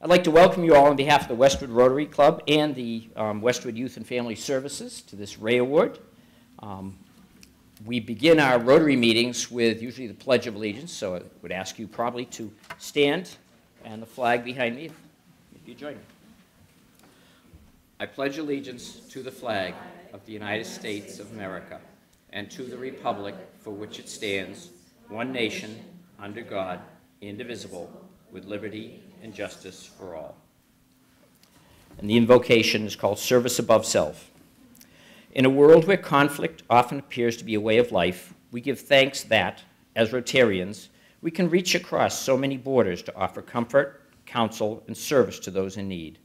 I'd like to welcome you all on behalf of the Westwood Rotary Club and the Westwood Youth and Family Services to this Ray Award. We begin our Rotary meetings with usually the Pledge of Allegiance, so I would ask you probably to stand and the flag behind me, if you join me. I pledge allegiance to the flag of the United States of America and to the republic for which it stands, one nation, under God, indivisible, with liberty and justice for all. And the invocation is called Service Above Self. In a world where conflict often appears to be a way of life, we give thanks that, as Rotarians, we can reach across so many borders to offer comfort, counsel, and service to those in need.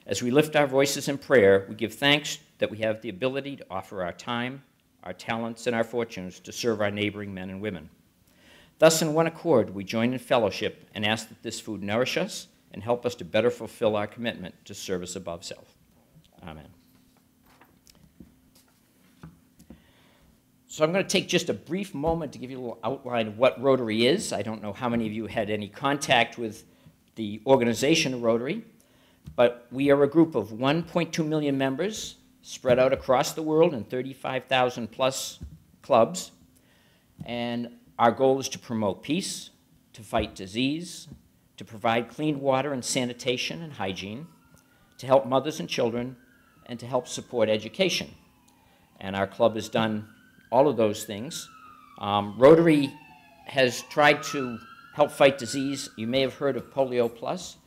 As we lift our voices in prayer, we give thanks that we have the ability to offer our time, our talents, and our fortunes to serve our neighboring men and women. Thus, in one accord, we join in fellowship and ask that this food nourish us and help us to better fulfill our commitment to service above self. Amen. So I'm going to take just a brief moment to give you a little outline of what Rotary is. I don't know how many of you had any contact with the organization of Rotary, but we are a group of 1.2 million members spread out across the world in 35,000 plus clubs, and our goal is to promote peace, to fight disease, to provide clean water and sanitation and hygiene, to help mothers and children, and to help support education. And our club has done all of those things. Rotary has tried to help fight disease. You may have heard of Polio Plus.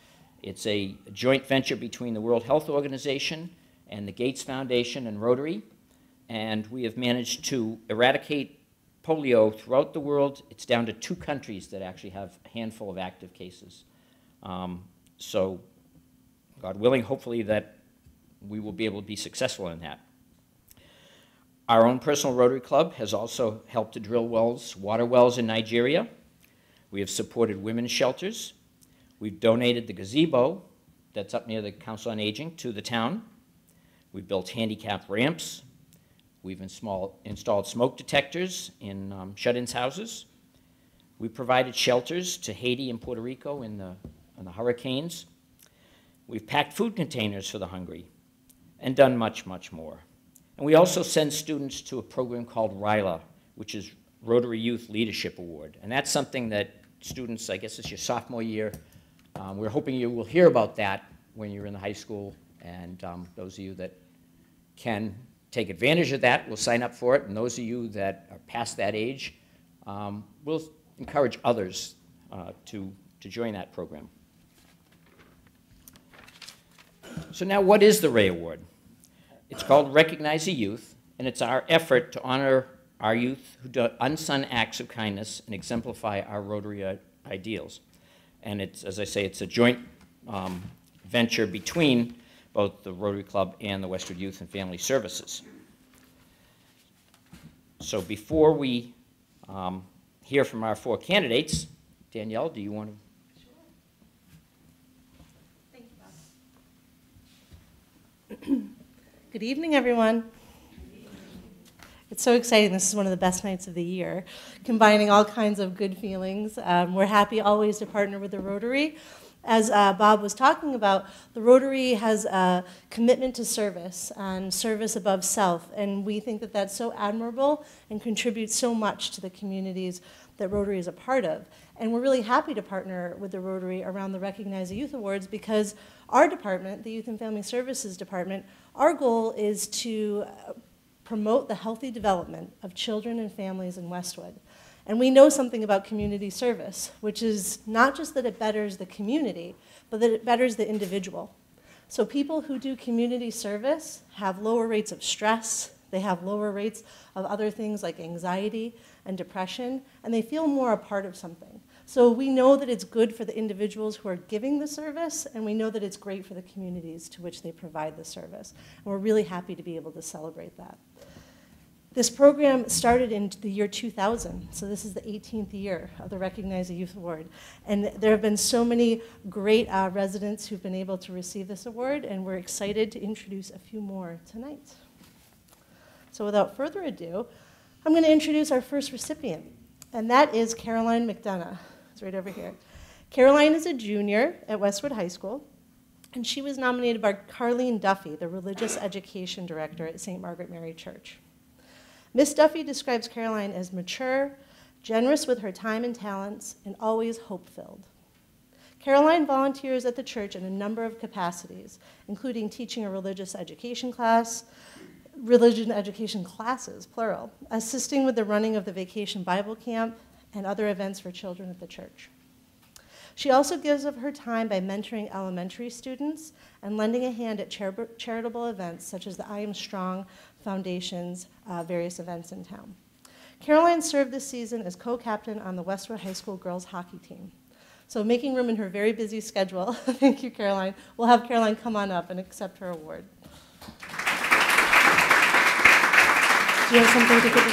It's a joint venture between the World Health Organization and the Gates Foundation and Rotary, and we have managed to eradicate polio throughout the world. It's down to 2 countries that actually have a handful of active cases. So, God willing, hopefully that we will be able to be successful in that. Our own personal Rotary Club has also helped to drill wells, water wells in Nigeria. We have supported women's shelters. We've donated the gazebo that's up near the Council on Aging to the town. We've built handicap ramps. We've installed smoke detectors in shut-ins houses. We provided shelters to Haiti and Puerto Rico in the hurricanes. We've packed food containers for the hungry and done much, much more. And we also send students to a program called RILA, which is Rotary Youth Leadership Award. And that's something that students, I guess it's your sophomore year, we're hoping you will hear about that when you're in the high school, and those of you that can take advantage of that will sign up for it, and those of you that are past that age, we'll encourage others to join that program. So now, what is the Ray Award? It's called Recognize the Youth, and it's our effort to honor our youth who do unsung acts of kindness and exemplify our Rotary ideals. And it's, as I say, it's a joint venture between both the Rotary Club and the Westwood Youth and Family Services. So before we hear from our 4 candidates, Danielle, do you want to? Thank you, Bob. Good evening, everyone. It's so exciting. This is one of the best nights of the year, combining all kinds of good feelings. We're happy always to partner with the Rotary. As Bob was talking about, the Rotary has a commitment to service and service above self, and we think that that's so admirable and contributes so much to the communities that Rotary is a part of. And we're really happy to partner with the Rotary around the Recognize the Youth Awards because our department, the Youth and Family Services Department, our goal is to promote the healthy development of children and families in Westwood. And we know something about community service, which is not just that it betters the community, but that it betters the individual. So people who do community service have lower rates of stress, they have lower rates of other things like anxiety and depression, and they feel more a part of something. So we know that it's good for the individuals who are giving the service, and we know that it's great for the communities to which they provide the service. And we're really happy to be able to celebrate that. This program started in the year 2000, so this is the 18th year of the Recognize the Youth Award. And there have been so many great residents who've been able to receive this award, and we're excited to introduce a few more tonight. So without further ado, I'm going to introduce our first recipient, and that is Caroline McDonough. It's right over here. Caroline is a junior at Westwood High School, and she was nominated by Carlene Duffy, the religious education director at St. Margaret Mary Church. Miss Duffy describes Caroline as mature, generous with her time and talents, and always hope-filled. Caroline volunteers at the church in a number of capacities, including teaching a religious education class, religion education classes, plural, assisting with the running of the Vacation Bible Camp, and other events for children at the church. She also gives of her time by mentoring elementary students and lending a hand at charitable events such as the I Am Strong Foundation's various events in town. Caroline served this season as co-captain on the Westwood High School girls hockey team. So making room in her very busy schedule, thank you, Caroline. We'll have Caroline come on up and accept her award. Do you have something to give us?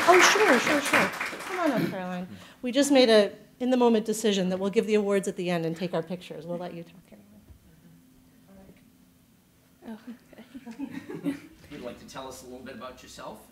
Oh, sure. Come on up, Caroline. We just made a in-the-moment decision that we'll give the awards at the end and take our pictures. We'll let you talk, Caroline. Oh, okay. Would you like to tell us a little bit about yourself?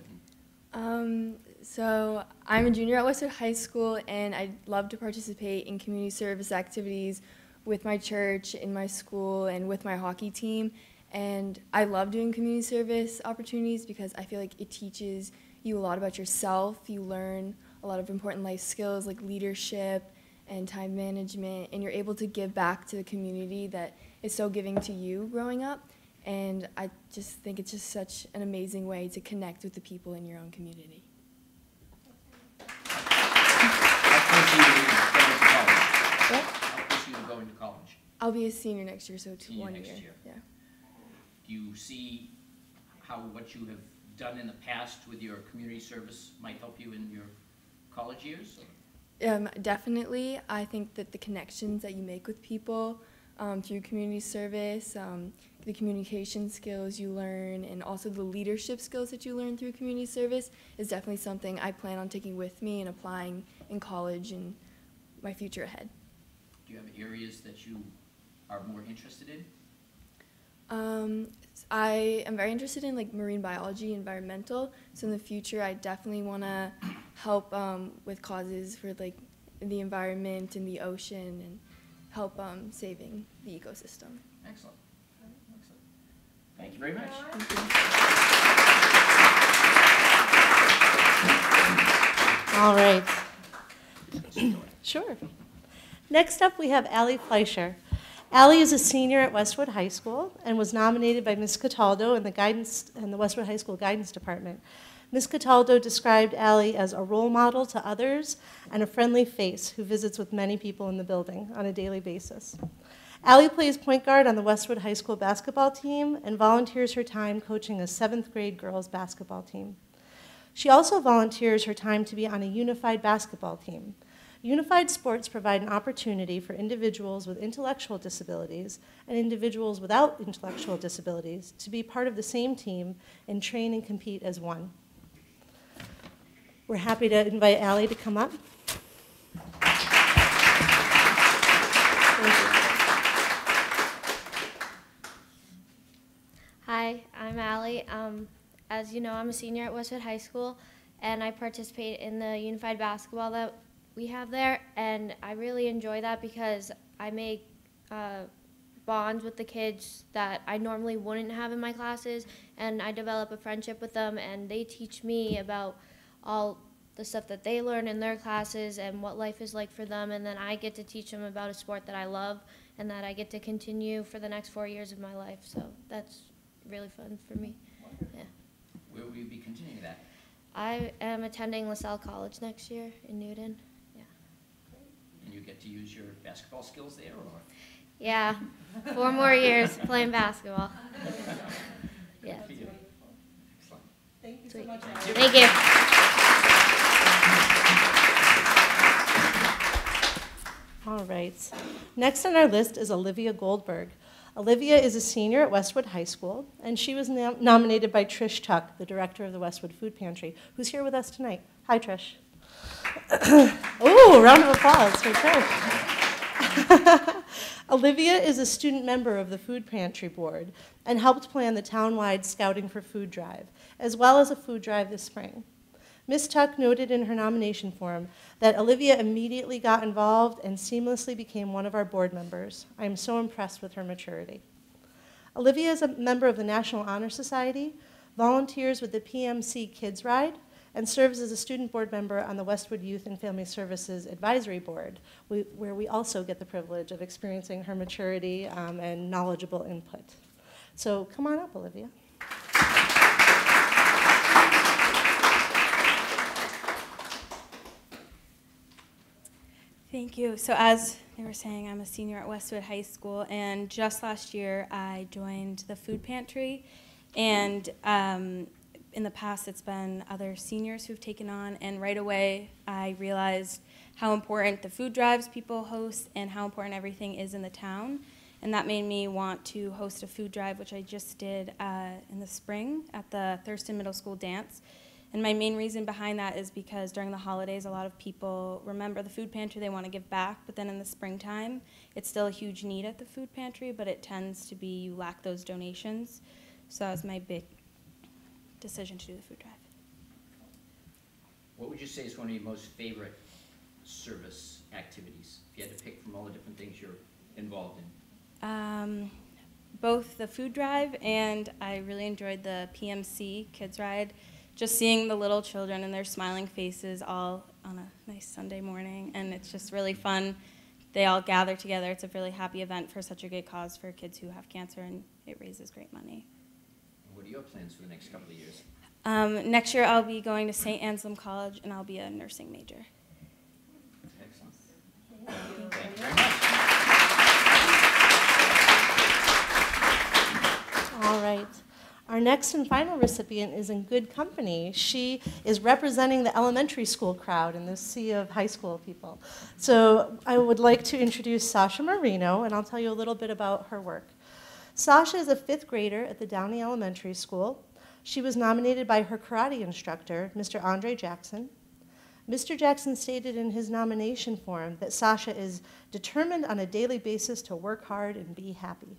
So I'm a junior at Westwood High School, and I love to participate in community service activities with my church, in my school, and with my hockey team. And I love doing community service opportunities because I feel like it teaches you a lot about yourself. You learn a lot of important life skills like leadership and time management, and you're able to give back to the community that is so giving to you growing up. And I just think it's just such an amazing way to connect with the people in your own community. How close are you to going to college? I'll be a senior next year, so Senior 1 next year. year. Yeah. Do you see how what you have done in the past with your community service might help you in your college years? Definitely. I think that the connections that you make with people through community service, the communication skills you learn, and also the leadership skills that you learn through community service is definitely something I plan on taking with me and applying in college and my future ahead. Do you have areas that you are more interested in? I am very interested in like marine biology, environmental. So in the future, I definitely want to help with causes for like the environment and the ocean and help saving the ecosystem. Excellent. Excellent. Thank you very much. Thank you. All right. Sure. Next up, we have Allie Fleischer. Allie is a senior at Westwood High School and was nominated by Ms. Cataldo in the Westwood High School Guidance Department. Ms. Cataldo described Allie as a role model to others and a friendly face who visits with many people in the building on a daily basis. Allie plays point guard on the Westwood High School basketball team and volunteers her time coaching a 7th grade girls basketball team. She also volunteers her time to be on a unified basketball team. Unified sports provide an opportunity for individuals with intellectual disabilities and individuals without intellectual disabilities to be part of the same team and train and compete as one. We're happy to invite Allie to come up. Hi, I'm Allie. As you know, I'm a senior at Westwood High School, and I participate in the unified basketball that we have there, and I really enjoy that because I make bonds with the kids that I normally wouldn't have in my classes, and I develop a friendship with them, and they teach me about all the stuff that they learn in their classes and what life is like for them, and then I get to teach them about a sport that I love and that I get to continue for the next 4 years of my life, so that's really fun for me. Yeah. Where will you be continuing that? I am attending LaSalle College next year in Newton. And you get to use your basketball skills there, or? Yeah, 4 more years playing basketball. Yeah. Excellent. Thank you Sweet. so much. Thank you. All right. Next on our list is Olivia Goldberg. Olivia is a senior at Westwood High School, and she was nominated by Trish Tuck, the director of the Westwood Food Pantry, who's here with us tonight. Hi, Trish. Oh, round of applause for Trish. Olivia is a student member of the Food Pantry Board and helped plan the town-wide Scouting for Food drive, as well as a food drive this spring. Ms. Tuck noted in her nomination form that Olivia immediately got involved and seamlessly became one of our board members. I am so impressed with her maturity. Olivia is a member of the National Honor Society, volunteers with the PMC Kids Ride, and serves as a student board member on the Westwood Youth and Family Services Advisory Board, where we also get the privilege of experiencing her maturity and knowledgeable input. So come on up, Olivia. Thank you. So as they were saying, I'm a senior at Westwood High School, and just last year I joined the food pantry, and in the past it's been other seniors who've taken on, and right away I realized how important the food drives people host and how important everything is in the town, and that made me want to host a food drive, which I just did in the spring at the Thurston Middle School dance. And my main reason behind that is because during the holidays, a lot of people remember the food pantry, they want to give back, but then in the springtime, it's still a huge need at the food pantry, but it tends to be you lack those donations. So that was my big decision to do the food drive. What would you say is one of your most favorite service activities, if you had to pick from all the different things you're involved in? Both the food drive and I really enjoyed the PMC Kids Ride. Just seeing the little children and their smiling faces all on a nice Sunday morning, and it's just really fun. They all gather together. It's a really happy event for such a good cause for kids who have cancer, and it raises great money. What are your plans for the next couple of years? Next year I'll be going to St. Anselm College, and I'll be a nursing major. Excellent. Thank you very much. All right. Our next and final recipient is in good company. She is representing the elementary school crowd in this sea of high school people. So I would like to introduce Sasha Marino, and I'll tell you a little bit about her work. Sasha is a 5th grader at the Downey Elementary School. She was nominated by her karate instructor, Mr. Andre Jackson. Mr. Jackson stated in his nomination form that Sasha is determined on a daily basis to work hard and be happy.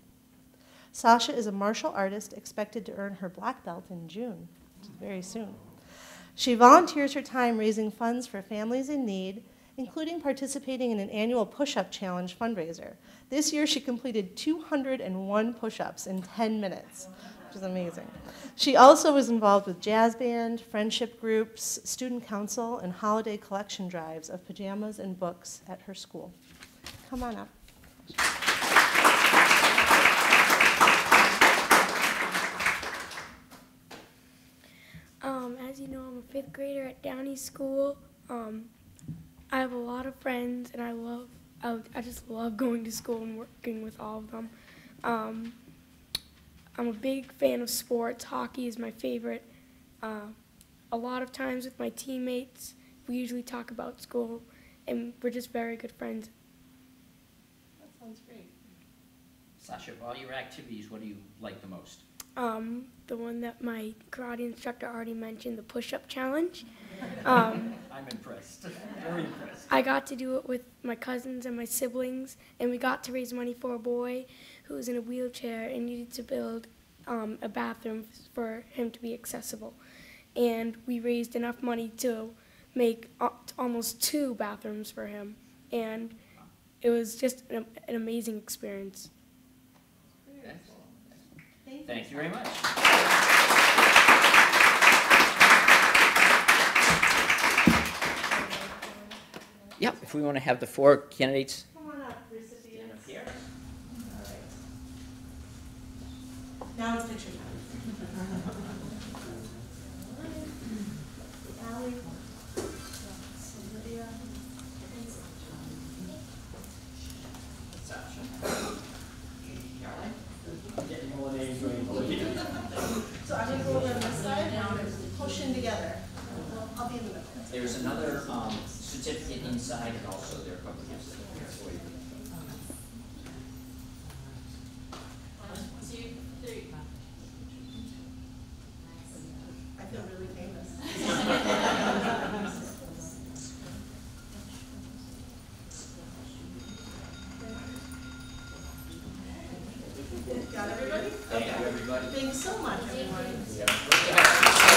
Sasha is a martial artist expected to earn her black belt in June, which is very soon. She volunteers her time raising funds for families in need, including participating in an annual push-up challenge fundraiser. This year she completed 201 push-ups in 10 minutes, which is amazing. She also was involved with jazz band, friendship groups, student council, and holiday collection drives of pajamas and books at her school. Come on up. As you know, I'm a 5th grader at Downey School. I have a lot of friends, and I just love going to school and working with all of them. I'm a big fan of sports. Hockey is my favorite. A lot of times with my teammates, we usually talk about school, and we're just very good friends. That sounds great. Sasha, of all your activities, what do you like the most? The one that my karate instructor already mentioned, the push-up challenge. I'm impressed, very impressed. I got to do it with my cousins and my siblings, and we got to raise money for a boy who was in a wheelchair and needed to build a bathroom for him to be accessible. And we raised enough money to make almost 2 bathrooms for him, and it was just an amazing experience. Thank you very much. Yeah, if we want to have the 4 candidates. Come on up, recipients. Stand up here. All right. Now it's picture time. Allie, Sylvia, and Sasha. So I'm going to go over on this side and push in together. I'll be in the middle. There's another certificate inside, and also there are a couple of gifts for you. 1, 2, 3. I feel really famous. Got everybody? Thank you, everybody. Thanks so much, everyone. Yeah.